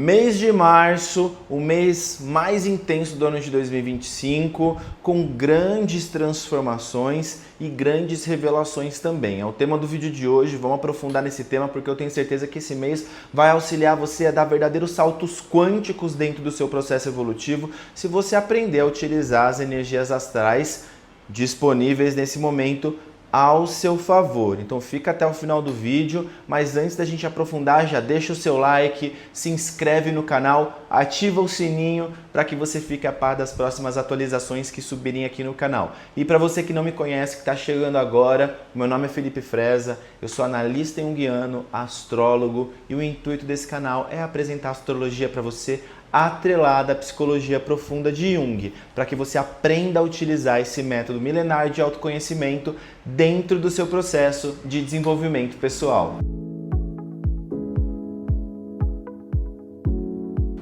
Mês de março, o mês mais intenso do ano de 2025, com grandes transformações e grandes revelações também. É o tema do vídeo de hoje, vamos aprofundar nesse tema porque eu tenho certeza que esse mês vai auxiliar você a dar verdadeiros saltos quânticos dentro do seu processo evolutivo, se você aprender a utilizar as energias astrais disponíveis nesse momento ao seu favor. Então fica até o final do vídeo, mas antes da gente aprofundar, já deixa o seu like, se inscreve no canal, ativa o sininho para que você fique a par das próximas atualizações que subirem aqui no canal. E para você que não me conhece, que está chegando agora, meu nome é Felipe Freza, eu sou analista junguiano, astrólogo, e o intuito desse canal é apresentar astrologia para você atrelada à psicologia profunda de Jung, para que você aprenda a utilizar esse método milenar de autoconhecimento dentro do seu processo de desenvolvimento pessoal.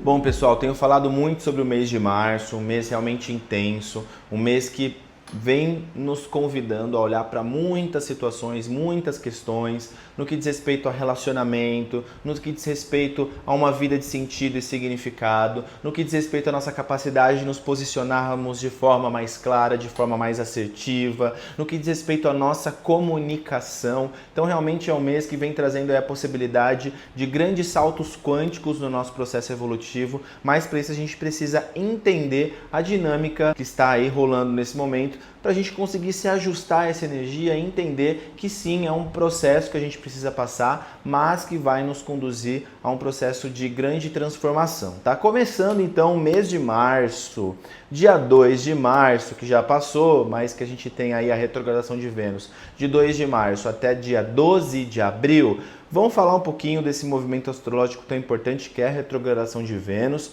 Bom, pessoal, tenho falado muito sobre o mês de março, um mês realmente intenso, um mês que vem nos convidando a olhar para muitas situações, muitas questões, no que diz respeito a relacionamento, no que diz respeito a uma vida de sentido e significado, no que diz respeito à nossa capacidade de nos posicionarmos de forma mais clara, de forma mais assertiva, no que diz respeito à nossa comunicação. Então realmente é um mês que vem trazendo a possibilidade de grandes saltos quânticos no nosso processo evolutivo, mas para isso a gente precisa entender a dinâmica que está aí rolando nesse momento, para a gente conseguir se ajustar a essa energia e entender que sim, é um processo que a gente precisa passar, mas que vai nos conduzir a um processo de grande transformação. Tá começando então o mês de março, dia 2 de março, que já passou, mas que a gente tem aí a retrogradação de Vênus, de 2 de março até dia 12 de abril. Vamos falar um pouquinho desse movimento astrológico tão importante que é a retrogradação de Vênus.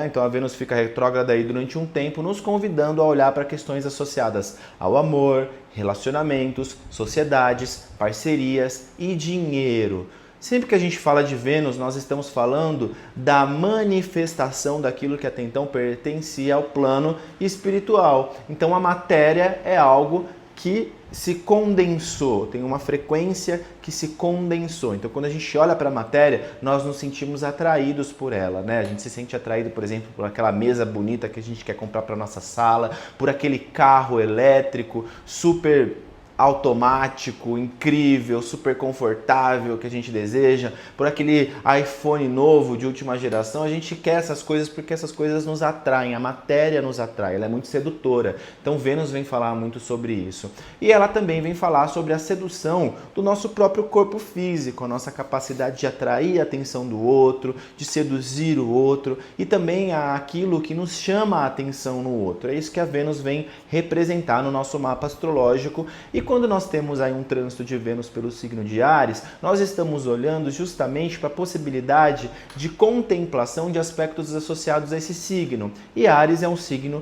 Então a Vênus fica retrógrada aí durante um tempo, nos convidando a olhar para questões associadas ao amor, relacionamentos, sociedades, parcerias e dinheiro. Sempre que a gente fala de Vênus, nós estamos falando da manifestação daquilo que até então pertencia ao plano espiritual. Então a matéria é algo que se condensou, tem uma frequência que se condensou. Então, quando a gente olha para a matéria, nós nos sentimos atraídos por ela, né? A gente se sente atraído, por exemplo, por aquela mesa bonita que a gente quer comprar para nossa sala, por aquele carro elétrico super automático, incrível, super confortável que a gente deseja, por aquele iPhone novo de última geração. A gente quer essas coisas porque essas coisas nos atraem, a matéria nos atrai, ela é muito sedutora. Então Vênus vem falar muito sobre isso. E ela também vem falar sobre a sedução do nosso próprio corpo físico, a nossa capacidade de atrair a atenção do outro, de seduzir o outro e também aquilo que nos chama a atenção no outro. É isso que a Vênus vem representar no nosso mapa astrológico. E quando nós temos aí um trânsito de Vênus pelo signo de Áries, nós estamos olhando justamente para a possibilidade de contemplação de aspectos associados a esse signo. E Áries é um signo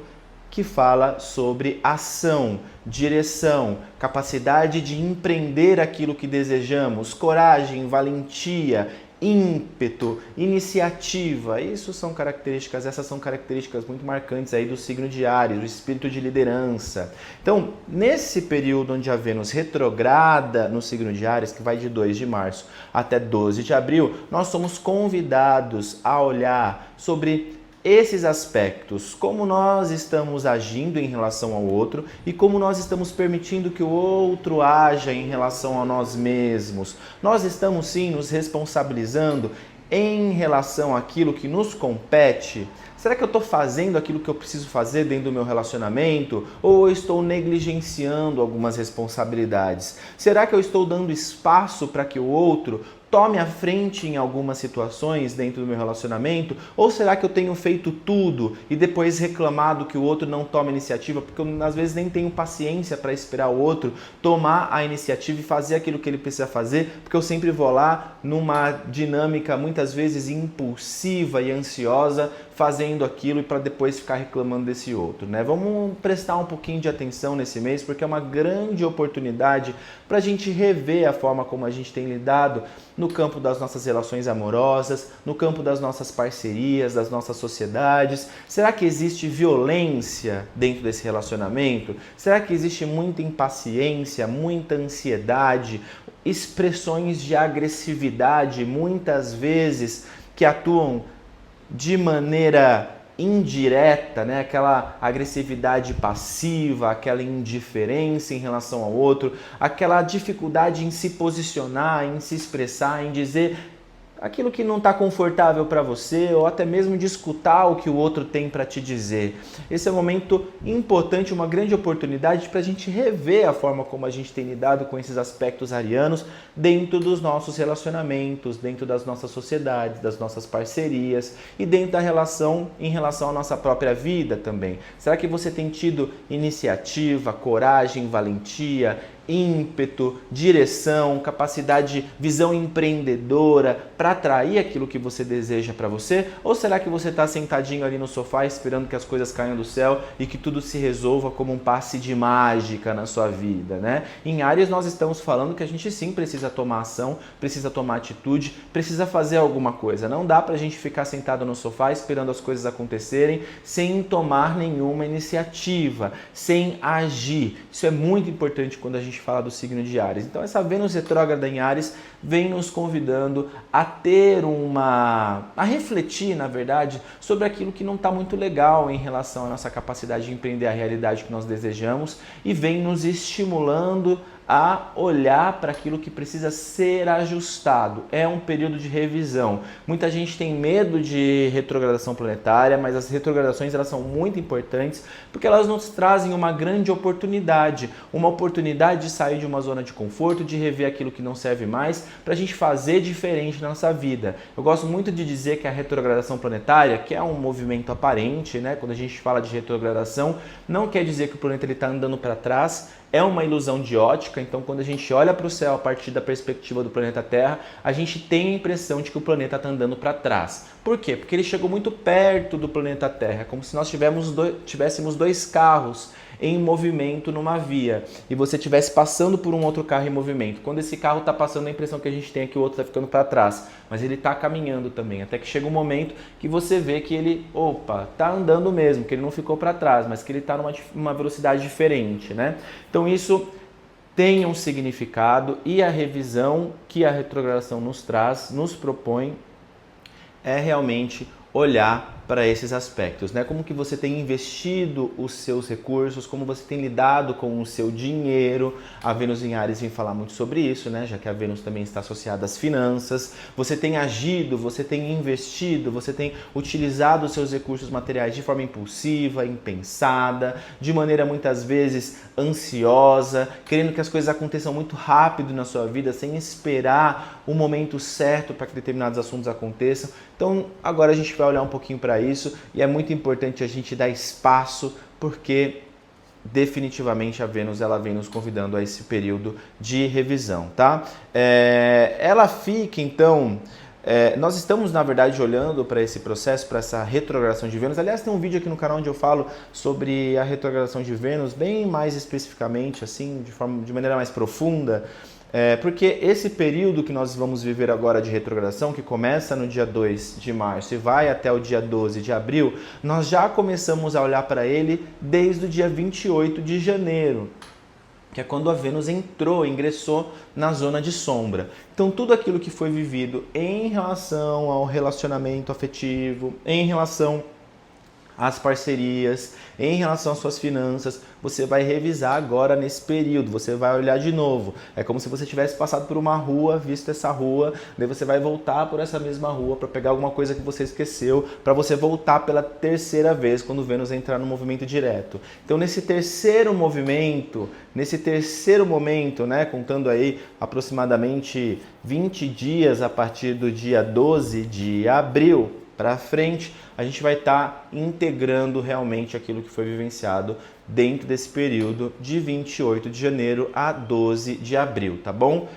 que fala sobre ação, direção, capacidade de empreender aquilo que desejamos, coragem, valentia, ímpeto, iniciativa. Essas são características muito marcantes aí do signo de Áries, o espírito de liderança. Então, nesse período onde a Vênus retrograda no signo de Áries, que vai de 2 de março até 12 de abril, nós somos convidados a olhar sobre esses aspectos, como nós estamos agindo em relação ao outro e como nós estamos permitindo que o outro haja em relação a nós mesmos. Nós estamos sim nos responsabilizando em relação àquilo que nos compete. Será que eu estou fazendo aquilo que eu preciso fazer dentro do meu relacionamento? Ou eu estou negligenciando algumas responsabilidades? Será que eu estou dando espaço para que o outro tome a frente em algumas situações dentro do meu relacionamento? Ou será que eu tenho feito tudo e depois reclamado que o outro não toma iniciativa? Porque eu às vezes nem tenho paciência para esperar o outro tomar a iniciativa e fazer aquilo que ele precisa fazer, porque eu sempre vou lá numa dinâmica muitas vezes impulsiva e ansiosa, fazendo aquilo e para depois ficar reclamando desse outro, né? Vamos prestar um pouquinho de atenção nesse mês, porque é uma grande oportunidade para a gente rever a forma como a gente tem lidado no campo das nossas relações amorosas, no campo das nossas parcerias, das nossas sociedades. Será que existe violência dentro desse relacionamento? Será que existe muita impaciência, muita ansiedade, expressões de agressividade, muitas vezes que atuam de maneira indireta, né? Aquela agressividade passiva, aquela indiferença em relação ao outro, aquela dificuldade em se posicionar, em se expressar, em dizer aquilo que não está confortável para você, ou até mesmo de escutar o que o outro tem para te dizer. Esse é um momento importante, uma grande oportunidade para a gente rever a forma como a gente tem lidado com esses aspectos arianos dentro dos nossos relacionamentos, dentro das nossas sociedades, das nossas parcerias e dentro da relação em relação à nossa própria vida também. Será que você tem tido iniciativa, coragem, valentia, ímpeto, direção, capacidade, visão empreendedora para atrair aquilo que você deseja para você? Ou será que você está sentadinho ali no sofá esperando que as coisas caiam do céu e que tudo se resolva como um passe de mágica na sua vida, né? Em Áries nós estamos falando que a gente sim precisa tomar ação, precisa tomar atitude, precisa fazer alguma coisa. Não dá para a gente ficar sentado no sofá esperando as coisas acontecerem sem tomar nenhuma iniciativa, sem agir. Isso é muito importante quando a gente fala do signo de Áries. Então essa Vênus retrógrada em Áries vem nos convidando a ter a refletir, na verdade, sobre aquilo que não está muito legal em relação à nossa capacidade de empreender a realidade que nós desejamos e vem nos estimulando a olhar para aquilo que precisa ser ajustado. É um período de revisão. Muita gente tem medo de retrogradação planetária, mas as retrogradações elas são muito importantes porque elas nos trazem uma grande oportunidade, uma oportunidade de sair de uma zona de conforto, de rever aquilo que não serve mais, para a gente fazer diferente na nossa vida. Eu gosto muito de dizer que a retrogradação planetária, que é um movimento aparente, né? Quando a gente fala de retrogradação, não quer dizer que o planeta está andando para trás, é uma ilusão de ótica. Então quando a gente olha para o céu a partir da perspectiva do planeta Terra, a gente tem a impressão de que o planeta está andando para trás. Por quê? Porque ele chegou muito perto do planeta Terra, é como se nós tivéssemos dois carros em movimento numa via e você estivesse passando por um outro carro em movimento. Quando esse carro está passando, a impressão que a gente tem é que o outro está ficando para trás, mas ele está caminhando também, até que chega um momento que você vê que ele, está andando mesmo, que ele não ficou para trás, mas que ele está numa velocidade diferente, né? Então isso tem um significado e a revisão que a retrogradação nos traz, nos propõe, é realmente olhar para esses aspectos, né? Como que você tem investido os seus recursos, como você tem lidado com o seu dinheiro. A Vênus em Áries vem falar muito sobre isso, né? Já que a Vênus também está associada às finanças. Você tem agido, você tem investido, você tem utilizado os seus recursos materiais de forma impulsiva, impensada, de maneira muitas vezes ansiosa, querendo que as coisas aconteçam muito rápido na sua vida, sem esperar o momento certo para que determinados assuntos aconteçam. Então, agora a gente vai olhar um pouquinho para isso e é muito importante a gente dar espaço, porque definitivamente a Vênus ela vem nos convidando a esse período de revisão, tá? Ela fica, então... nós estamos, na verdade, olhando para esse processo, para essa retrogradação de Vênus. Aliás, tem um vídeo aqui no canal onde eu falo sobre a retrogradação de Vênus, bem mais especificamente, assim, de maneira mais profunda, porque esse período que nós vamos viver agora de retrogradação, que começa no dia 2 de março e vai até o dia 12 de abril, nós já começamos a olhar para ele desde o dia 28 de janeiro. Que é quando a Vênus ingressou na zona de sombra. Então tudo aquilo que foi vivido em relação ao relacionamento afetivo, em relação às parcerias, em relação às suas finanças, você vai revisar agora nesse período, você vai olhar de novo. É como se você tivesse passado por uma rua, visto essa rua, daí você vai voltar por essa mesma rua para pegar alguma coisa que você esqueceu, para você voltar pela terceira vez quando Vênus entrar no movimento direto. Então nesse terceiro momento, né, contando aí aproximadamente 20 dias a partir do dia 12 de abril para frente, a gente vai estar integrando realmente aquilo que foi vivenciado dentro desse período de 28 de janeiro a 12 de abril, tá bom?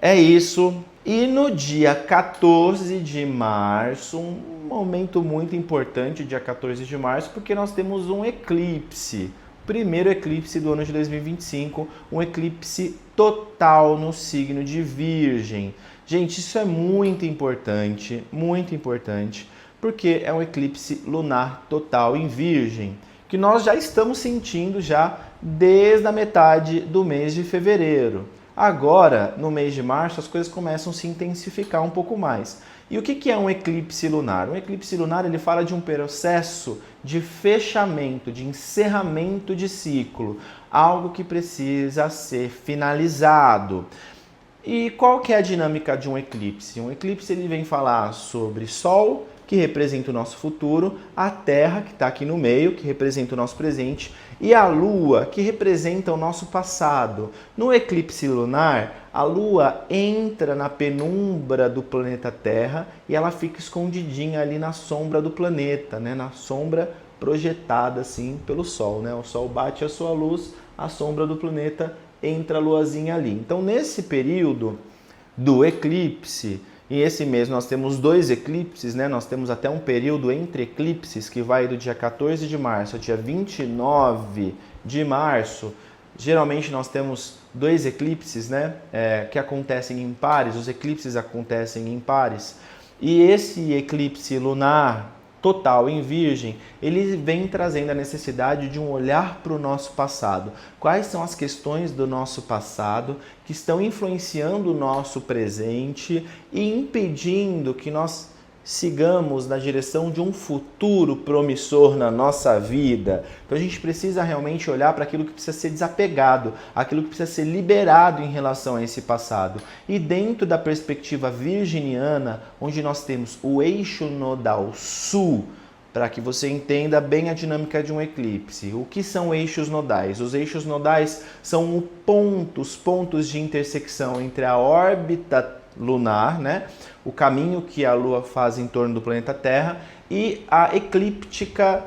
É isso. E no dia 14 de março, um momento muito importante, dia 14 de março, porque nós temos um eclipse. Primeiro eclipse do ano de 2025, um eclipse total no signo de Virgem. Gente, isso é muito importante, porque é um eclipse lunar total em Virgem, que nós já estamos sentindo já desde a metade do mês de fevereiro. Agora, no mês de março, as coisas começam a se intensificar um pouco mais. E o que é um eclipse lunar? Um eclipse lunar ele fala de um processo de fechamento, de encerramento de ciclo, algo que precisa ser finalizado. E qual que é a dinâmica de um eclipse? Um eclipse ele vem falar sobre Sol, que representa o nosso futuro, a Terra, que está aqui no meio, que representa o nosso presente, e a Lua, que representa o nosso passado. No eclipse lunar, a Lua entra na penumbra do planeta Terra e ela fica escondidinha ali na sombra do planeta, né? Na sombra projetada assim pelo Sol, né? O Sol bate a sua luz, a sombra do planeta entra a luazinha ali. Então, nesse período do eclipse, e esse mês nós temos 2 eclipses, né? Nós temos até um período entre eclipses que vai do dia 14 de março ao dia 29 de março. Geralmente nós temos 2 eclipses, né? Que acontecem em pares, os eclipses acontecem em pares. E esse eclipse lunar total em Virgem, ele vem trazendo a necessidade de um olhar para o nosso passado. Quais são as questões do nosso passado que estão influenciando o nosso presente e impedindo que nós sigamos na direção de um futuro promissor na nossa vida. Então a gente precisa realmente olhar para aquilo que precisa ser desapegado, aquilo que precisa ser liberado em relação a esse passado. E dentro da perspectiva virginiana, onde nós temos o eixo nodal sul, para que você entenda bem a dinâmica de um eclipse. O que são eixos nodais? Os eixos nodais são os pontos de intersecção entre a órbita lunar, né? O caminho que a Lua faz em torno do planeta Terra, e a eclíptica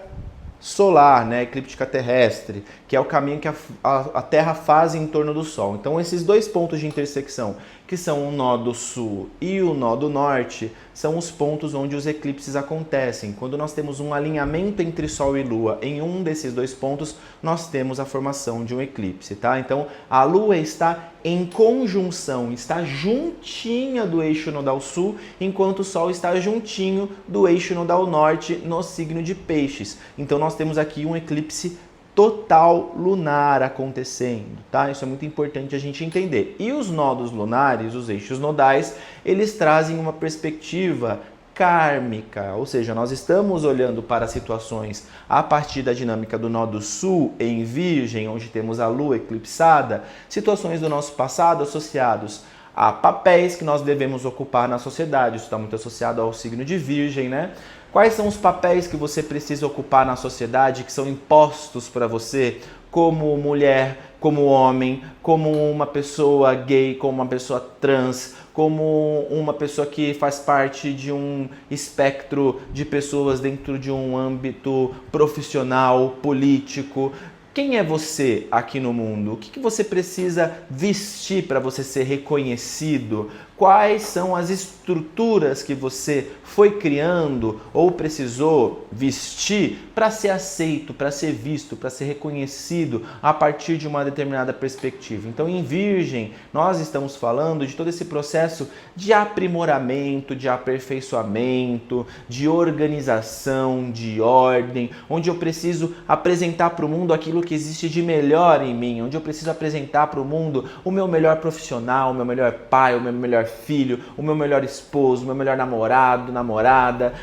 solar, né? Eclíptica terrestre, que é o caminho que a Terra faz em torno do Sol. Então, esses 2 pontos de intersecção, que são o nó do sul e o nó do norte, são os pontos onde os eclipses acontecem. Quando nós temos um alinhamento entre Sol e Lua em um desses 2 pontos, nós temos a formação de um eclipse, tá? Então, a Lua está em conjunção, está juntinha do eixo nodal sul, enquanto o Sol está juntinho do eixo nodal norte no signo de Peixes. Então, nós temos aqui um eclipse total lunar acontecendo, tá? Isso é muito importante a gente entender. E os nodos lunares, os eixos nodais, eles trazem uma perspectiva kármica, ou seja, nós estamos olhando para situações a partir da dinâmica do nó do sul em Virgem, onde temos a Lua eclipsada, situações do nosso passado associados a papéis que nós devemos ocupar na sociedade. Isso está muito associado ao signo de Virgem, né? Quais são os papéis que você precisa ocupar na sociedade, que são impostos para você, como mulher, como homem, como uma pessoa gay, como uma pessoa trans, como uma pessoa que faz parte de um espectro de pessoas dentro de um âmbito profissional, político? Quem é você aqui no mundo? O que você precisa vestir para você ser reconhecido? Quais são as estruturas que você foi criando ou precisou vestir para ser aceito, para ser visto, para ser reconhecido a partir de uma determinada perspectiva? Então, em Virgem, nós estamos falando de todo esse processo de aprimoramento, de aperfeiçoamento, de organização, de ordem, onde eu preciso apresentar para o mundo aquilo que existe de melhor em mim, onde eu preciso apresentar para o mundo o meu melhor profissional, o meu melhor pai, o meu melhor filho, o meu melhor esposo, o meu melhor namorado, namorada,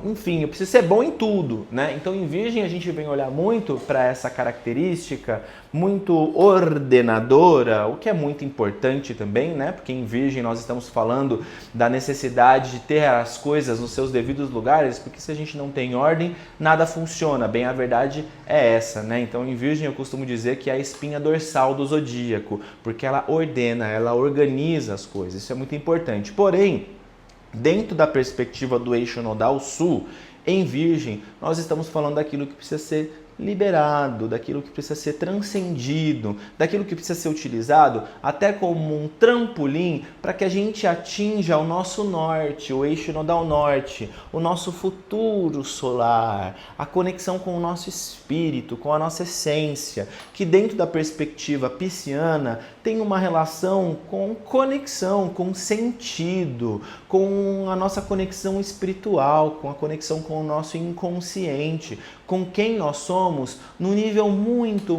enfim, eu preciso ser bom em tudo, né? Então, em Virgem, a gente vem olhar muito para essa característica muito ordenadora, o que é muito importante também, né? Porque em Virgem nós estamos falando da necessidade de ter as coisas nos seus devidos lugares, porque se a gente não tem ordem, nada funciona. Bem, a verdade é essa, né? Então, em Virgem eu costumo dizer que é a espinha dorsal do zodíaco, porque ela ordena, ela organiza as coisas. Isso é muito importante. Porém, dentro da perspectiva do eixo nodal sul, em Virgem, nós estamos falando daquilo que precisa ser liberado, daquilo que precisa ser transcendido, daquilo que precisa ser utilizado até como um trampolim para que a gente atinja o nosso norte, o eixo nodal norte, o nosso futuro solar, a conexão com o nosso espírito, com a nossa essência, que dentro da perspectiva pisciana tem uma relação com conexão, com sentido, com a nossa conexão espiritual, com a conexão com o nosso inconsciente, com quem nós somos num nível muito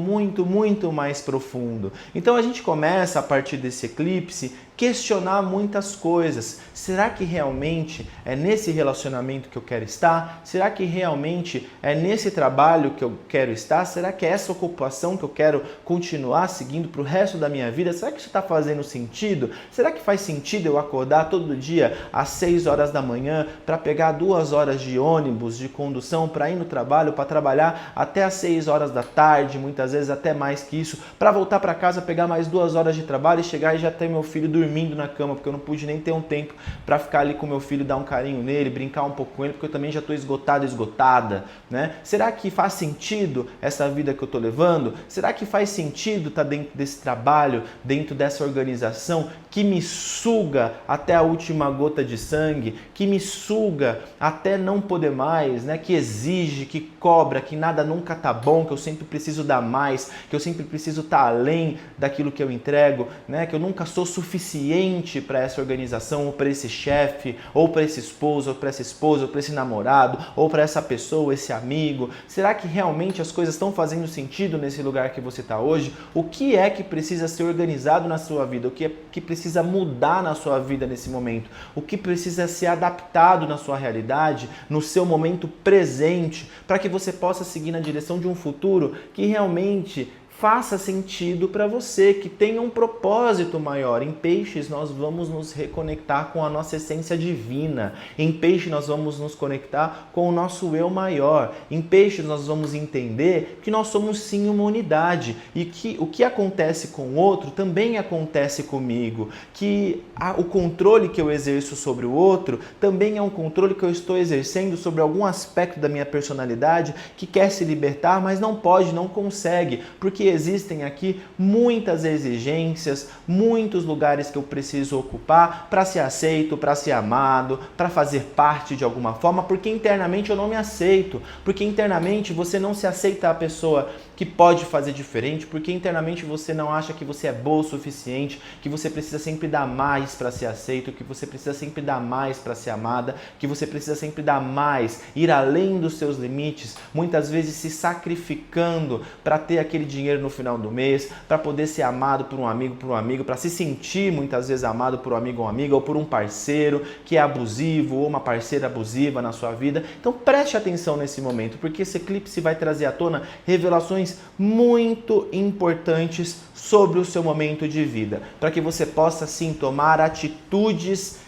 mais profundo. Então a gente começa a partir desse eclipse questionar muitas coisas. Será que realmente é nesse relacionamento que eu quero estar? Será que realmente é nesse trabalho que eu quero estar? Será que é essa ocupação que eu quero continuar seguindo para o resto da minha vida? Será que isso está fazendo sentido? Será que faz sentido eu acordar todo dia às 6 horas da manhã para pegar 2 horas de ônibus, de condução, para ir no trabalho, para trabalhar até às 6 horas da tarde, muitas vezes até mais que isso, para voltar para casa, pegar mais 2 horas de trabalho e chegar e já ter meu filho dormindo na cama, porque eu não pude nem ter um tempo para ficar ali com meu filho, dar um carinho nele, brincar um pouco com ele, porque eu também já estou esgotado, esgotada, né? Será que faz sentido essa vida que eu estou levando? Será que faz sentido estar dentro desse trabalho, dentro dessa organização que me suga até a última gota de sangue, que me suga até não poder mais, né? Que exige, que cobra, que nada nunca tá bom, que eu sempre preciso dar mais, que eu sempre preciso estar além daquilo que eu entrego, né? Que eu nunca sou suficiente para essa organização, ou para esse chefe, ou para esse esposo, ou para essa esposa, ou para esse namorado, ou para essa pessoa, esse amigo. Será que realmente as coisas estão fazendo sentido nesse lugar que você está hoje? O que é que precisa ser organizado na sua vida? O que é que precisa mudar na sua vida nesse momento? O que precisa ser adaptado na sua realidade, no seu momento presente, para que você possa seguir na direção de um futuro que realmente faça sentido para você, que tenha um propósito maior. Em Peixes nós vamos nos reconectar com a nossa essência divina. Em Peixes nós vamos nos conectar com o nosso eu maior. Em Peixes nós vamos entender que nós somos sim uma unidade e que o que acontece com o outro também acontece comigo. Que o controle que eu exerço sobre o outro também é um controle que eu estou exercendo sobre algum aspecto da minha personalidade que quer se libertar, mas não pode, não consegue, porque existem aqui muitas exigências, muitos lugares que eu preciso ocupar para ser aceito, para ser amado, para fazer parte de alguma forma, porque internamente eu não me aceito, porque internamente você não se aceita a pessoa que pode fazer diferente, porque internamente você não acha que você é boa o suficiente, que você precisa sempre dar mais para ser aceito, que você precisa sempre dar mais para ser amada, que você precisa sempre dar mais, ir além dos seus limites, muitas vezes se sacrificando para ter aquele dinheiro no final do mês, para poder ser amado por um amigo, para se sentir muitas vezes amado por um amigo ou uma amiga, ou por um parceiro que é abusivo, ou uma parceira abusiva na sua vida. Então preste atenção nesse momento, porque esse eclipse vai trazer à tona revelações muito importantes sobre o seu momento de vida, para que você possa sim tomar atitudes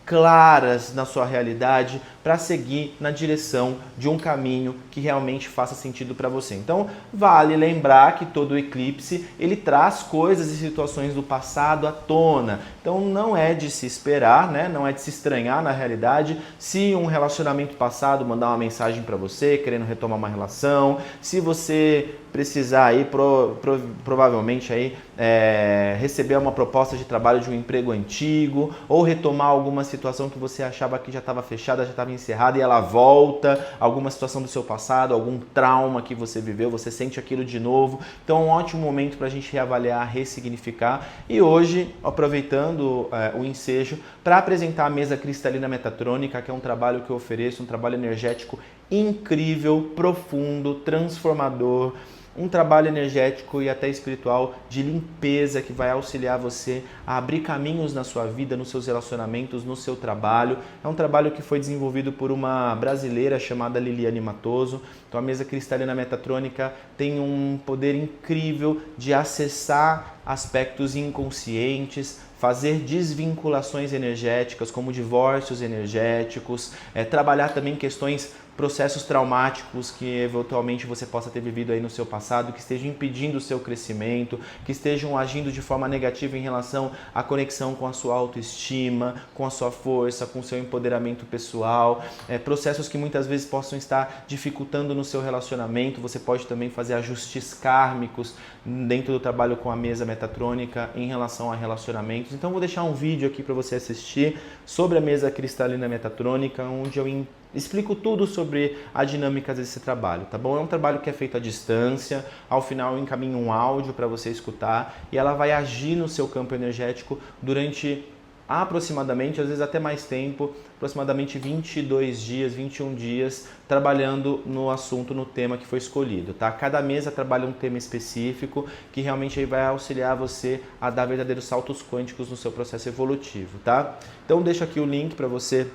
claras na sua realidade para seguir na direção de um caminho que realmente faça sentido para você. Então, vale lembrar que todo eclipse, ele traz coisas e situações do passado à tona. Então, não é de se esperar, né? Não é de se estranhar na realidade se um relacionamento passado mandar uma mensagem para você, querendo retomar uma relação, se você precisar aí, provavelmente aí, receber uma proposta de trabalho de um emprego antigo, ou retomar alguma situação que você achava que já estava fechada, já estava encerrada e ela volta, alguma situação do seu passado, algum trauma que você viveu, você sente aquilo de novo. Então é um ótimo momento para a gente reavaliar, ressignificar. E hoje, aproveitando o ensejo, para apresentar a mesa cristalina metatrônica, que é um trabalho que eu ofereço, um trabalho energético incrível, profundo, transformador, um trabalho energético e até espiritual de limpeza que vai auxiliar você a abrir caminhos na sua vida, nos seus relacionamentos, no seu trabalho. É um trabalho que foi desenvolvido por uma brasileira chamada Liliane Matoso. Então a mesa cristalina metatrônica tem um poder incrível de acessar aspectos inconscientes, fazer desvinculações energéticas, como divórcios energéticos, trabalhar também questões, processos traumáticos que eventualmente você possa ter vivido aí no seu passado, que estejam impedindo o seu crescimento, que estejam agindo de forma negativa em relação à conexão com a sua autoestima, com a sua força, com o seu empoderamento pessoal, processos que muitas vezes possam estar dificultando no seu relacionamento. Você pode também fazer ajustes kármicos dentro do trabalho com a mesa metatrônica em relação a relacionamentos. Então vou deixar um vídeo aqui para você assistir sobre a mesa cristalina metatrônica, onde eu explico tudo sobre a dinâmica desse trabalho, tá bom? É um trabalho que é feito à distância, ao final eu encaminho um áudio para você escutar e ela vai agir no seu campo energético durante aproximadamente, às vezes até mais tempo, aproximadamente 22 dias, 21 dias, trabalhando no assunto, no tema que foi escolhido, tá? Cada mesa trabalha um tema específico que realmente aí vai auxiliar você a dar verdadeiros saltos quânticos no seu processo evolutivo, tá? Então deixo aqui o link para você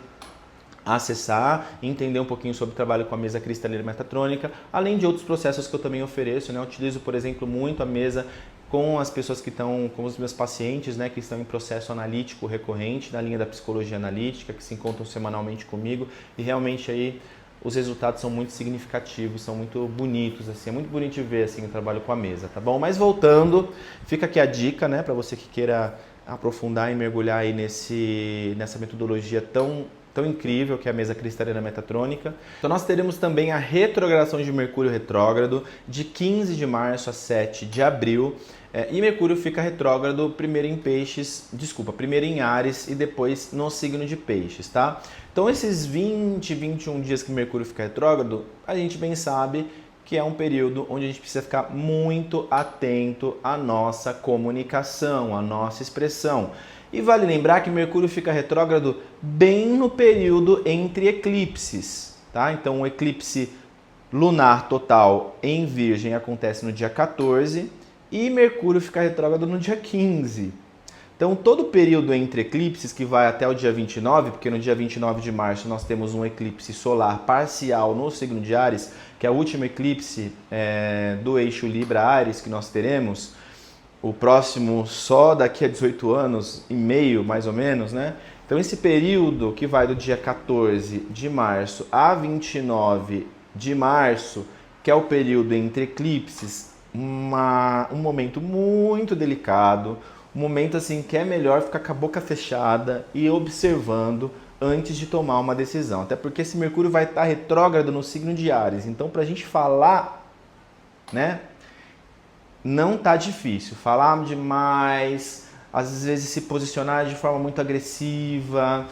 acessar e entender um pouquinho sobre o trabalho com a mesa cristalina metatrônica, além de outros processos que eu também ofereço, né? Eu utilizo, por exemplo, muito a mesa com as pessoas que estão, com os meus pacientes, né, que estão em processo analítico recorrente, na linha da psicologia analítica, que se encontram semanalmente comigo, e realmente aí os resultados são muito significativos, são muito bonitos, assim, é muito bonito de ver assim, o trabalho com a mesa, tá bom? Mas voltando, fica aqui a dica, né, para você que queira aprofundar e mergulhar aí nessa metodologia tão incrível que é a mesa cristalina metatrônica. Então nós teremos também a retrogradação de Mercúrio retrógrado de 15 de março a 7 de abril. E Mercúrio fica retrógrado primeiro em Áries e depois no signo de Peixes, tá? Então esses 21 dias que Mercúrio fica retrógrado, a gente bem sabe que é um período onde a gente precisa ficar muito atento à nossa comunicação, à nossa expressão. E vale lembrar que Mercúrio fica retrógrado bem no período entre eclipses, tá? Então o eclipse lunar total em Virgem acontece no dia 14 e Mercúrio fica retrógrado no dia 15. Então todo o período entre eclipses, que vai até o dia 29, porque no dia 29 de março nós temos um eclipse solar parcial no signo de Áries, que é o último eclipse do eixo Libra-Áries que nós teremos, o próximo só daqui a 18 anos e meio, mais ou menos, né? Então esse período que vai do dia 14 de março a 29 de março, que é o período entre eclipses, um momento muito delicado, um momento assim que é melhor ficar com a boca fechada e observando antes de tomar uma decisão. Até porque esse Mercúrio vai estar retrógrado no signo de Áries. Então, para a gente falar, né, não tá difícil. Falar demais, às vezes se posicionar de forma muito agressiva,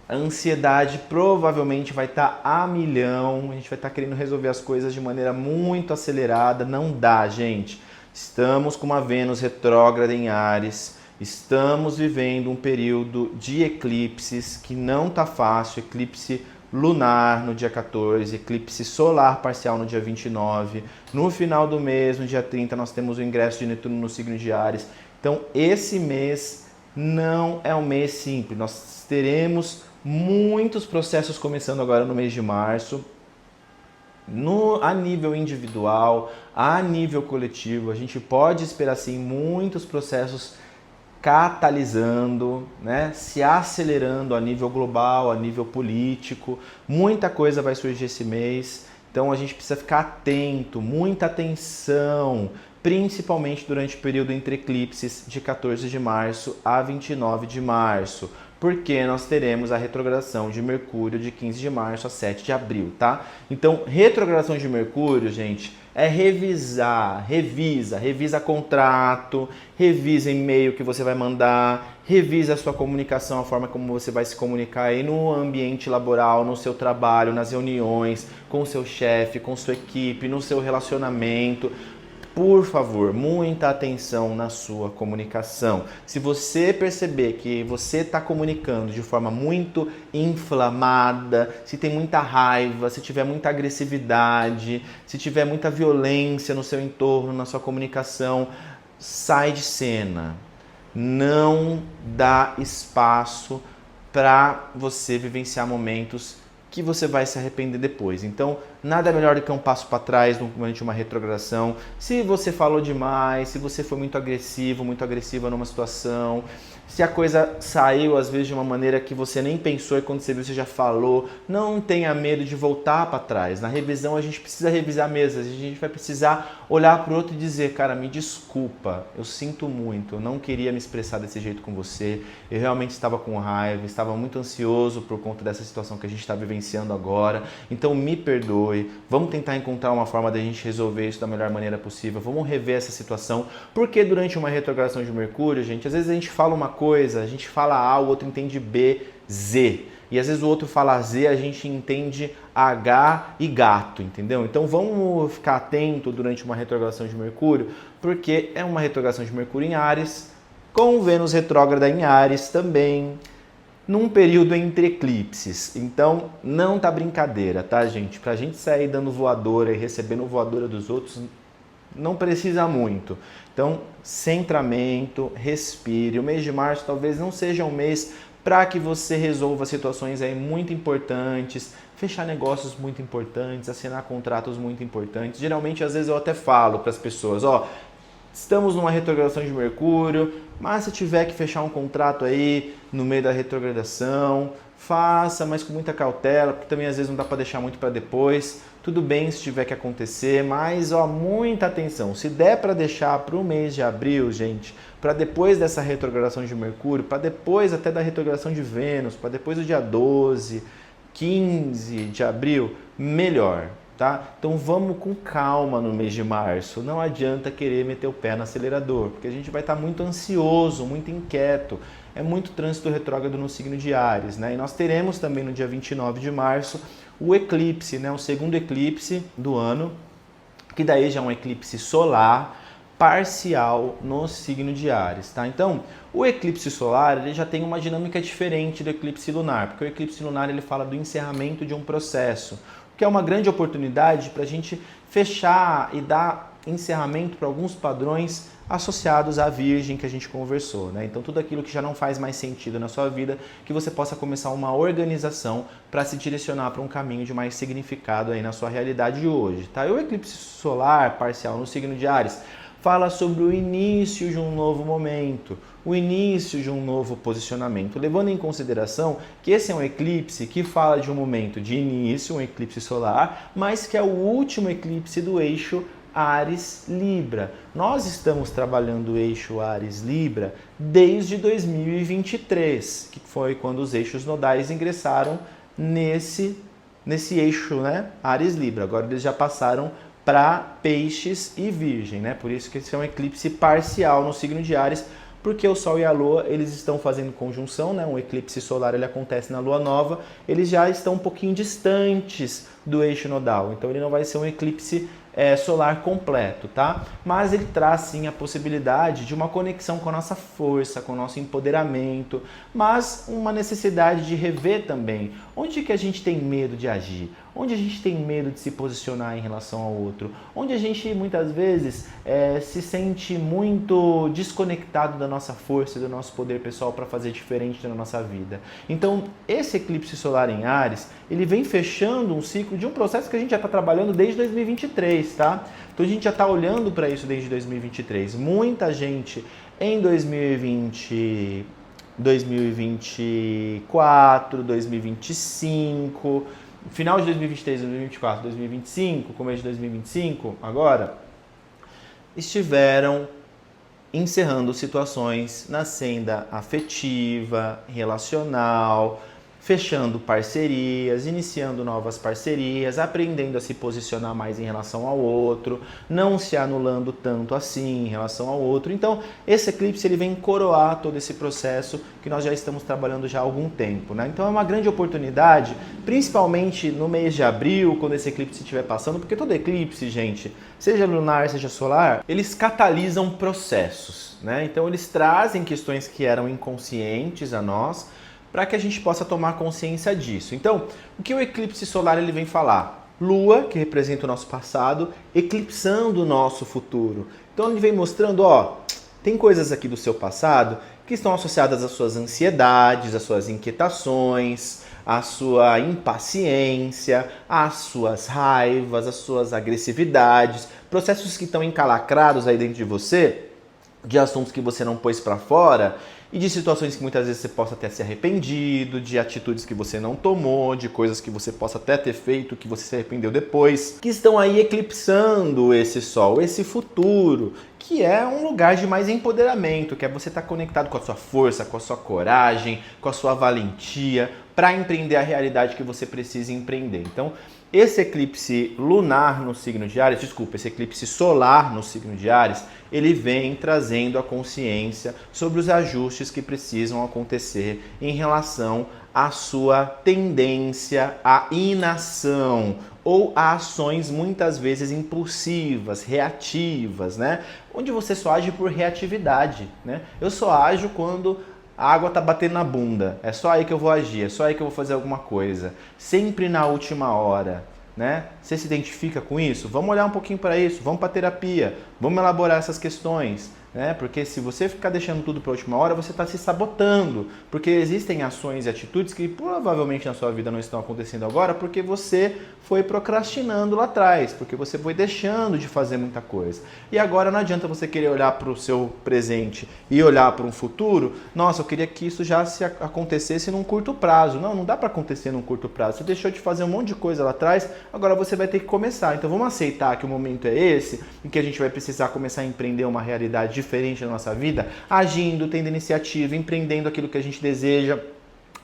a ansiedade provavelmente vai estar a milhão, a gente vai estar querendo resolver as coisas de maneira muito acelerada. Não dá, gente. Estamos com uma Vênus retrógrada em Áries, estamos vivendo um período de eclipses que não tá fácil, eclipse lunar no dia 14, eclipse solar parcial no dia 29, no final do mês, no dia 30, nós temos o ingresso de Netuno no signo de Áries. Então esse mês não é um mês simples, nós teremos muitos processos começando agora no mês de março, a nível individual, a nível coletivo. A gente pode esperar sim muitos processos catalisando, né, se acelerando a nível global, a nível político. Muita coisa vai surgir esse mês, então a gente precisa ficar atento, muita atenção, principalmente durante o período entre eclipses de 14 de março a 29 de março, porque nós teremos a retrogradação de Mercúrio de 15 de março a 7 de abril, tá? Então, retrogradação de Mercúrio, gente, é revisa contrato, revisa e-mail que você vai mandar, revisa a sua comunicação, a forma como você vai se comunicar aí no ambiente laboral, no seu trabalho, nas reuniões, com o seu chefe, com sua equipe, no seu relacionamento. Por favor, muita atenção na sua comunicação. Se você perceber que você está comunicando de forma muito inflamada, se tem muita raiva, se tiver muita agressividade, se tiver muita violência no seu entorno, na sua comunicação, sai de cena. Não dá espaço para você vivenciar momentos que você vai se arrepender depois. Então, nada melhor do que um passo para trás durante uma retrogradação. Se você falou demais, se você foi muito agressivo, muito agressiva numa situação, se a coisa saiu às vezes de uma maneira que você nem pensou e quando você viu você já falou, não tenha medo de voltar para trás. Na revisão a gente precisa revisar mesmo, a gente vai precisar olhar para o outro e dizer, cara, me desculpa, eu sinto muito, eu não queria me expressar desse jeito com você, eu realmente estava com raiva, estava muito ansioso por conta dessa situação que a gente está vivenciando agora, então me perdoe, vamos tentar encontrar uma forma da gente resolver isso da melhor maneira possível, vamos rever essa situação, porque durante uma retrogradação de Mercúrio, gente, às vezes a gente fala uma coisa, a gente fala A, o outro entende B, Z. E às vezes o outro fala Z, a gente entende H e gato, entendeu? Então vamos ficar atento durante uma retrogradação de Mercúrio, porque é uma retrogradação de Mercúrio em Áries, com Vênus retrógrada em Áries também, num período entre eclipses. Então, não tá brincadeira, tá, gente? Pra gente sair dando voadora e recebendo voadora dos outros, não precisa muito. Então, centramento, respire. O mês de março talvez não seja um mês para que você resolva situações aí muito importantes, fechar negócios muito importantes, assinar contratos muito importantes. Geralmente, às vezes eu até falo para as pessoas, estamos numa retrogradação de Mercúrio, mas se tiver que fechar um contrato aí no meio da retrogradação, faça, mas com muita cautela, porque também às vezes não dá para deixar muito para depois. Tudo bem se tiver que acontecer, mas muita atenção. Se der para deixar para o mês de abril, gente, para depois dessa retrogradação de Mercúrio, para depois até da retrogradação de Vênus, para depois do dia 12, 15 de abril, melhor. Tá? Então vamos com calma no mês de março, não adianta querer meter o pé no acelerador, porque a gente vai estar muito ansioso, muito inquieto, é muito trânsito retrógrado no signo de Áries, né? E nós teremos também no dia 29 de março o eclipse, né? O segundo eclipse do ano, que daí já é um eclipse solar parcial no signo de Áries, tá? Então, o eclipse solar ele já tem uma dinâmica diferente do eclipse lunar, porque o eclipse lunar ele fala do encerramento de um processo, que é uma grande oportunidade para a gente fechar e dar encerramento para alguns padrões associados à Virgem que a gente conversou, né? Então tudo aquilo que já não faz mais sentido na sua vida, que você possa começar uma organização para se direcionar para um caminho de mais significado aí na sua realidade de hoje, tá? E o eclipse solar parcial no signo de Áries fala sobre o início de um novo momento, o início de um novo posicionamento, levando em consideração que esse é um eclipse que fala de um momento de início, um eclipse solar, mas que é o último eclipse do eixo Áries-Libra. Nós estamos trabalhando o eixo Áries-Libra desde 2023, que foi quando os eixos nodais ingressaram nesse eixo, né, Áries-Libra. Agora eles já passaram para Peixes e Virgem, né? Por isso que esse é um eclipse parcial no signo de Áries, porque o Sol e a Lua, eles estão fazendo conjunção, né? Um eclipse solar, ele acontece na Lua Nova, eles já estão um pouquinho distantes do eixo nodal, então ele não vai ser um eclipse solar completo, tá? Mas ele traz sim a possibilidade de uma conexão com a nossa força, com o nosso empoderamento, mas uma necessidade de rever também onde que a gente tem medo de agir, onde a gente tem medo de se posicionar em relação ao outro, onde a gente muitas vezes se sente muito desconectado da nossa força e do nosso poder pessoal para fazer diferente na nossa vida. Então, esse eclipse solar em Áries, ele vem fechando um ciclo de um processo que a gente já está trabalhando desde 2023, tá? Então a gente já está olhando para isso desde 2023. Muita gente em 2024, 2025, final de 2023, 2024, 2025, começo de 2025, agora, estiveram encerrando situações na senda afetiva, relacional, fechando parcerias, iniciando novas parcerias, aprendendo a se posicionar mais em relação ao outro, não se anulando tanto assim em relação ao outro. Então, esse eclipse ele vem coroar todo esse processo que nós já estamos trabalhando já há algum tempo, né? Então, é uma grande oportunidade, principalmente no mês de abril, quando esse eclipse estiver passando, porque todo eclipse, gente, seja lunar, seja solar, eles catalisam processos, né? Então, eles trazem questões que eram inconscientes a nós, para que a gente possa tomar consciência disso. Então, o que o eclipse solar ele vem falar? Lua, que representa o nosso passado, eclipsando o nosso futuro. Então, ele vem mostrando, tem coisas aqui do seu passado que estão associadas às suas ansiedades, às suas inquietações, à sua impaciência, às suas raivas, às suas agressividades, processos que estão encalacrados aí dentro de você, de assuntos que você não pôs para fora, e de situações que muitas vezes você possa até se arrependido, de atitudes que você não tomou, de coisas que você possa até ter feito, que você se arrependeu depois, que estão aí eclipsando esse sol, esse futuro, que é um lugar de mais empoderamento, que é você estar conectado com a sua força, com a sua coragem, com a sua valentia, para empreender a realidade que você precisa empreender. Então, esse eclipse lunar no signo de Áries, esse eclipse solar no signo de Áries, ele vem trazendo a consciência sobre os ajustes que precisam acontecer em relação à sua tendência à inação ou a ações muitas vezes impulsivas, reativas, né? Onde você só age por reatividade, né? Eu só ajo quando a água tá batendo na bunda, é só aí que eu vou agir, é só aí que eu vou fazer alguma coisa. Sempre na última hora, né? Você se identifica com isso? Vamos olhar um pouquinho para isso, vamos para terapia, vamos elaborar essas questões, né? Porque se você ficar deixando tudo para a última hora, você está se sabotando, porque existem ações e atitudes que provavelmente na sua vida não estão acontecendo agora porque você foi procrastinando lá atrás, porque você foi deixando de fazer muita coisa. E agora não adianta você querer olhar para o seu presente e olhar para um futuro, nossa, eu queria que isso já se acontecesse num curto prazo. Não dá para acontecer num curto prazo. Você deixou de fazer um monte de coisa lá atrás, agora você vai ter que começar. Então vamos aceitar que o momento é esse, em que a gente vai precisar começar a empreender uma realidade diferente na nossa vida, agindo, tendo iniciativa, empreendendo aquilo que a gente deseja,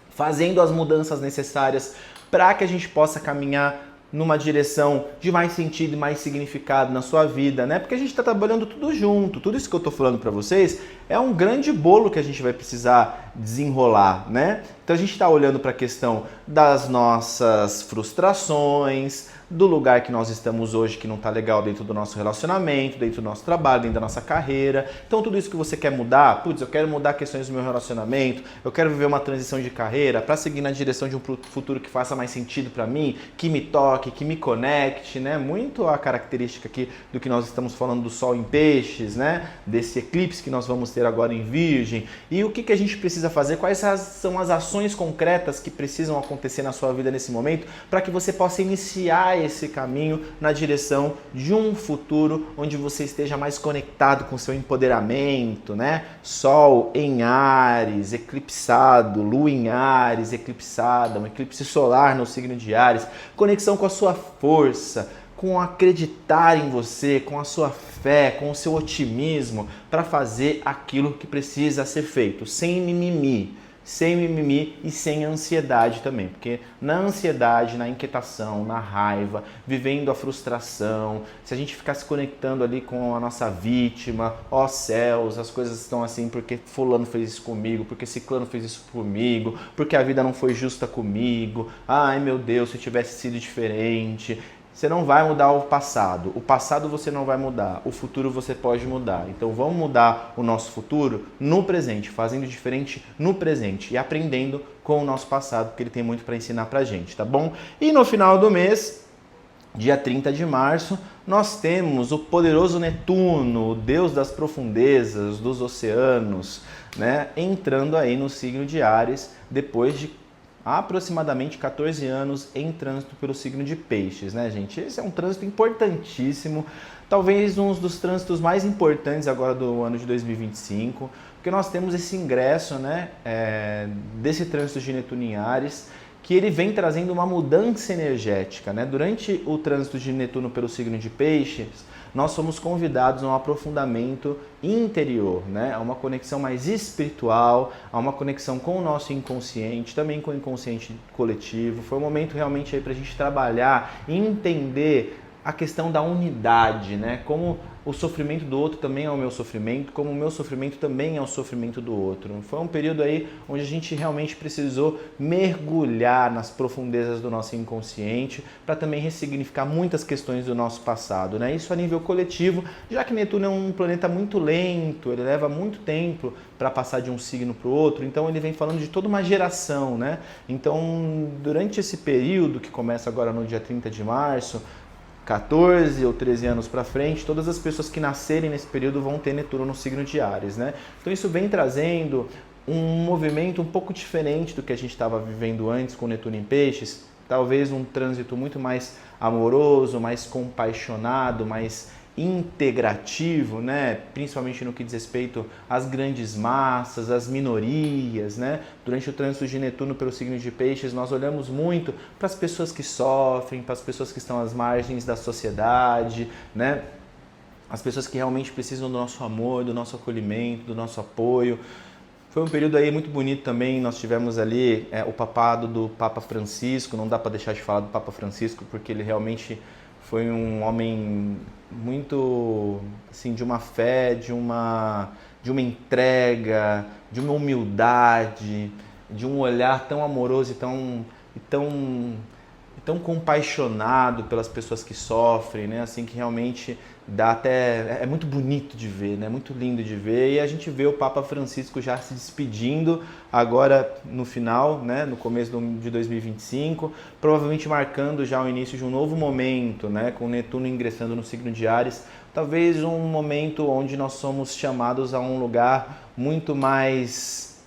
fazendo as mudanças necessárias para que a gente possa caminhar numa direção de mais sentido e mais significado na sua vida, né? Porque a gente está trabalhando tudo junto. Tudo isso que eu estou falando para vocês é um grande bolo que a gente vai precisar desenrolar, né? Então a gente está olhando para a questão das nossas frustrações, do lugar que nós estamos hoje que não está legal dentro do nosso relacionamento, dentro do nosso trabalho, dentro da nossa carreira. Então tudo isso que você quer mudar, putz, eu quero mudar questões do meu relacionamento, eu quero viver uma transição de carreira para seguir na direção de um futuro que faça mais sentido para mim, que me toque, que me conecte, né? Muito a característica aqui do que nós estamos falando do Sol em Peixes, né? Desse eclipse que nós vamos ter agora em Virgem. E o que a gente precisa fazer? Quais são as ações concretas que precisam acontecer na sua vida nesse momento para que você possa iniciar esse caminho na direção de um futuro onde você esteja mais conectado com o seu empoderamento, né? Sol em Áries, eclipsado, Lua em Áries, eclipsada, um eclipse solar no signo de Áries, conexão com a sua força, com acreditar em você, com a sua fé, com o seu otimismo para fazer aquilo que precisa ser feito, sem mimimi e sem ansiedade também, porque na ansiedade, na inquietação, na raiva, vivendo a frustração, se a gente ficar se conectando ali com a nossa vítima, ó céus, as coisas estão assim porque fulano fez isso comigo, porque ciclano fez isso comigo, porque a vida não foi justa comigo, ai meu Deus, se tivesse sido diferente. Você não vai mudar o passado você não vai mudar, o futuro você pode mudar. Então vamos mudar o nosso futuro no presente, fazendo diferente no presente e aprendendo com o nosso passado, porque ele tem muito para ensinar pra gente, tá bom? E no final do mês, dia 30 de março, nós temos o poderoso Netuno, o deus das profundezas, dos oceanos, né, entrando aí no signo de Áries, depois de aproximadamente 14 anos em trânsito pelo signo de Peixes, né, gente? Esse é um trânsito importantíssimo, talvez um dos trânsitos mais importantes agora do ano de 2025, porque nós temos esse ingresso, né, desse trânsito de Netuno em Áries, que ele vem trazendo uma mudança energética, né? Durante o trânsito de Netuno pelo signo de Peixes, nós somos convidados a um aprofundamento interior, né? A uma conexão mais espiritual, a uma conexão com o nosso inconsciente, também com o inconsciente coletivo. Foi um momento realmente aí para a gente trabalhar e entender a questão da unidade, né? Como o sofrimento do outro também é o meu sofrimento, como o meu sofrimento também é o sofrimento do outro. Foi um período aí onde a gente realmente precisou mergulhar nas profundezas do nosso inconsciente para também ressignificar muitas questões do nosso passado, né? Isso a nível coletivo, já que Netuno é um planeta muito lento, ele leva muito tempo para passar de um signo para o outro, então ele vem falando de toda uma geração, né? Então, durante esse período que começa agora no dia 30 de março, 14 ou 13 anos para frente, todas as pessoas que nascerem nesse período vão ter Netuno no signo de Áries, né? Então isso vem trazendo um movimento um pouco diferente do que a gente estava vivendo antes com Netuno em Peixes, talvez um trânsito muito mais amoroso, mais compaixonado, mais integrativo, né? Principalmente no que diz respeito às grandes massas, às minorias, né? Durante o trânsito de Netuno pelo signo de Peixes, nós olhamos muito para as pessoas que sofrem, para as pessoas que estão às margens da sociedade, né? As pessoas que realmente precisam do nosso amor, do nosso acolhimento, do nosso apoio. Foi um período aí muito bonito também, nós tivemos ali o papado do Papa Francisco, não dá para deixar de falar do Papa Francisco, porque ele realmente foi um homem muito, assim, de uma fé, de uma entrega, de uma humildade, de um olhar tão amoroso e tão compassionado pelas pessoas que sofrem, né? Assim, que realmente dá até... é muito bonito de ver, né? Muito lindo de ver. E a gente vê o Papa Francisco já se despedindo agora no final, né? No começo de 2025, provavelmente marcando já o início de um novo momento, né? Com Netuno ingressando no signo de Áries. Talvez um momento onde nós somos chamados a um lugar muito mais...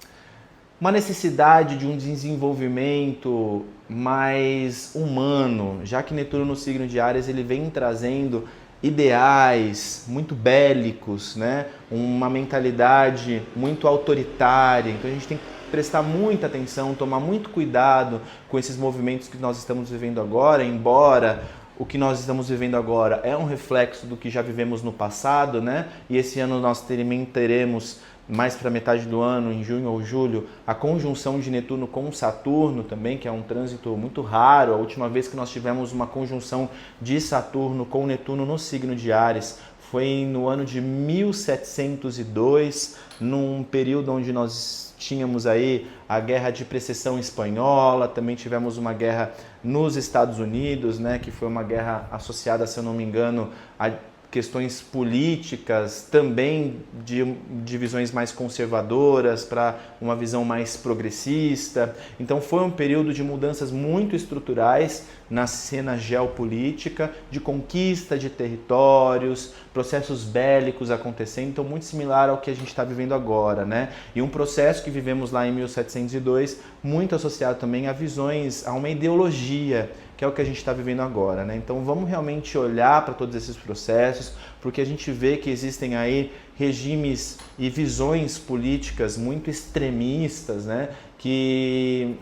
uma necessidade de um desenvolvimento mais humano, já que Netuno no signo de Áries ele vem trazendo ideais muito bélicos, né? Uma mentalidade muito autoritária. Então a gente tem que prestar muita atenção, tomar muito cuidado com esses movimentos que nós estamos vivendo agora, embora o que nós estamos vivendo agora é um reflexo do que já vivemos no passado, né? E esse ano nós também teremos, mais para metade do ano, em junho ou julho, a conjunção de Netuno com Saturno também, que é um trânsito muito raro. A última vez que nós tivemos uma conjunção de Saturno com Netuno no signo de Áries foi no ano de 1702, num período onde nós tínhamos aí a Guerra de Precessão Espanhola, também tivemos uma guerra nos Estados Unidos, né, que foi uma guerra associada, se eu não me engano, a questões políticas, também de visões mais conservadoras para uma visão mais progressista. Então foi um período de mudanças muito estruturais na cena geopolítica, de conquista de territórios, processos bélicos acontecendo, então muito similar ao que a gente está vivendo agora, né? E um processo que vivemos lá em 1702, muito associado também a visões, a uma ideologia, que é o que a gente está vivendo agora, né? Então vamos realmente olhar para todos esses processos, porque a gente vê que existem aí regimes e visões políticas muito extremistas, né? Que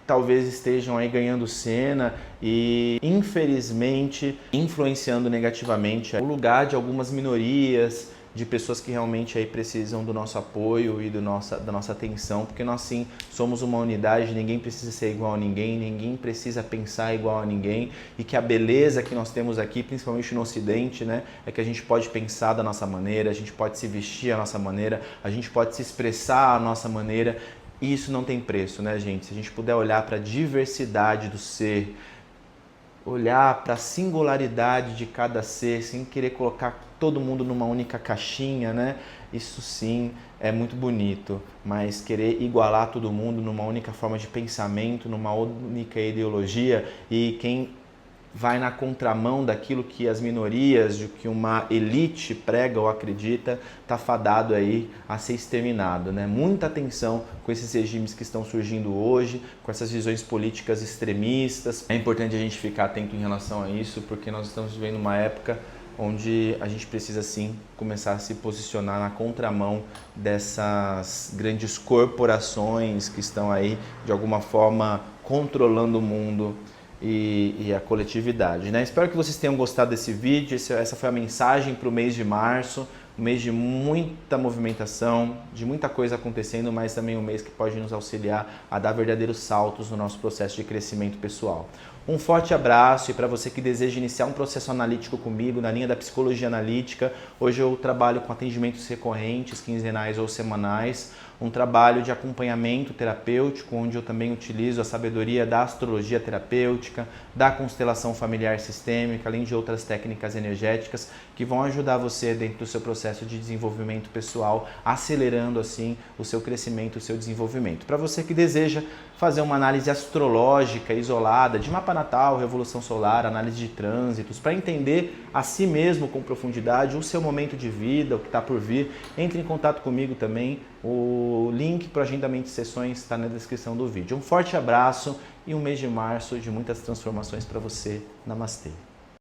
talvez estejam aí ganhando cena e, infelizmente, influenciando negativamente o lugar de algumas minorias, de pessoas que realmente aí precisam do nosso apoio e da nossa atenção, porque nós sim somos uma unidade, ninguém precisa ser igual a ninguém, ninguém precisa pensar igual a ninguém, e que a beleza que nós temos aqui, principalmente no Ocidente, né, é que a gente pode pensar da nossa maneira, a gente pode se vestir da nossa maneira, a gente pode se expressar da nossa maneira, e isso não tem preço, né, gente? Se a gente puder olhar para a diversidade do ser, olhar para a singularidade de cada ser, sem querer colocar todo mundo numa única caixinha, né? Isso sim é muito bonito, mas querer igualar todo mundo numa única forma de pensamento, numa única ideologia, e quem vai na contramão daquilo que as minorias, de que uma elite prega ou acredita, está fadado aí a ser exterminado, né? Muita atenção com esses regimes que estão surgindo hoje, com essas visões políticas extremistas. É importante a gente ficar atento em relação a isso, porque nós estamos vivendo uma época onde a gente precisa sim começar a se posicionar na contramão dessas grandes corporações que estão aí de alguma forma controlando o mundo e a coletividade, né? Espero que vocês tenham gostado desse vídeo. Essa foi a mensagem para o mês de março, um mês de muita movimentação, de muita coisa acontecendo, mas também um mês que pode nos auxiliar a dar verdadeiros saltos no nosso processo de crescimento pessoal. Um forte abraço, e para você que deseja iniciar um processo analítico comigo na linha da psicologia analítica, hoje eu trabalho com atendimentos recorrentes, quinzenais ou semanais, um trabalho de acompanhamento terapêutico, onde eu também utilizo a sabedoria da astrologia terapêutica, da constelação familiar sistêmica, além de outras técnicas energéticas que vão ajudar você dentro do seu processo de desenvolvimento pessoal, acelerando assim o seu crescimento, o seu desenvolvimento. Para você que deseja fazer uma análise astrológica isolada de mapa natal, revolução solar, análise de trânsitos, para entender a si mesmo com profundidade, o seu momento de vida, o que está por vir, entre em contato comigo também. O link para o agendamento de sessões está na descrição do vídeo. Um forte abraço e um mês de março de muitas transformações para você. Namastê!